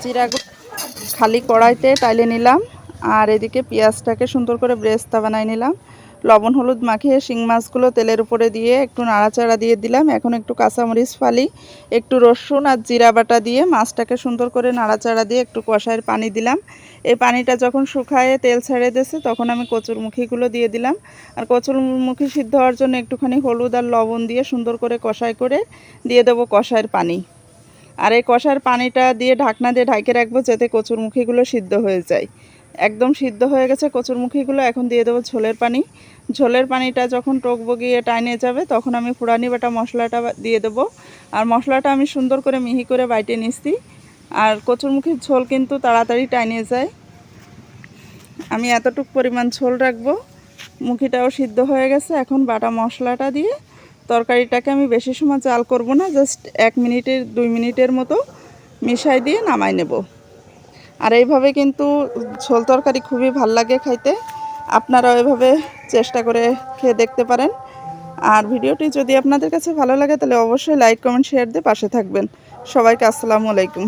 জিরা খালি কড়াইতে টাইলে নিলাম। আর এদিকে পেঁয়াজটাকে সুন্দর করে ব্রেস্তা বানাই নিলাম। লবণ হলুদ মাখিয়ে শিং মাছগুলো তেলের উপরে দিয়ে একটু নাড়াচাড়া দিয়ে দিলাম। এখন একটু কাঁচামরিচ ফালি, একটু রসুন আর জিরা বাটা দিয়ে মাছটাকে সুন্দর করে নাড়াচাড়া দিয়ে একটু কষায়ের পানি দিলাম। এই পানিটা যখন শুকায়ে তেল ছেড়ে দিয়েছে তখন আমি কচুরমুখিগুলো দিয়ে দিলাম। আর কচুরমুখি সিদ্ধ হওয়ার জন্য একটুখানি হলুদ আর লবণ দিয়ে সুন্দর করে কষাই করে দিয়ে দেবো কষায়ের পানি। আর এই কষার পানিটা দিয়ে ঢাকনা দিয়ে ঢাকে রাখবো যাতে কচুরমুখিগুলো সিদ্ধ হয়ে যায়। একদম সিদ্ধ হয়ে গেছে কচুরমুখিগুলো। এখন দিয়ে দেবো ঝোলের পানি। ঝোলের পানিটা যখন টক বগিয়ে টাইনে যাবে তখন আমি ফুরানি বাটা মশলাটা দিয়ে দেবো। আর মশলাটা আমি সুন্দর করে মিহি করে বাইটে নিচ্ছি। আর কচুরমুখির ঝোল কিন্তু তাড়াতাড়ি টাইনে যায়। আমি এতটুকু পরিমাণ ঝোল রাখবো। মুখিটাও সিদ্ধ হয়ে গেছে। এখন বাটা মশলাটা দিয়ে তরকারিটাকে আমি বেশি সময় জাল করব না, জাস্ট 1 মিনিটের 2 মিনিটের মতো মিশাই দিয়ে নামাই নেব। আর এইভাবে কিন্তু ঝোল তরকারি খুবই ভাল লাগে খাইতে। আপনারাও এভাবে চেষ্টা করে খেয়ে দেখতে পারেন। আর ভিডিওটি যদি আপনাদের কাছে ভালো লাগে তাহলে অবশ্যই লাইক কমেন্ট শেয়ার দিয়ে পাশে থাকবেন। সবাইকে আসসালামু আলাইকুম।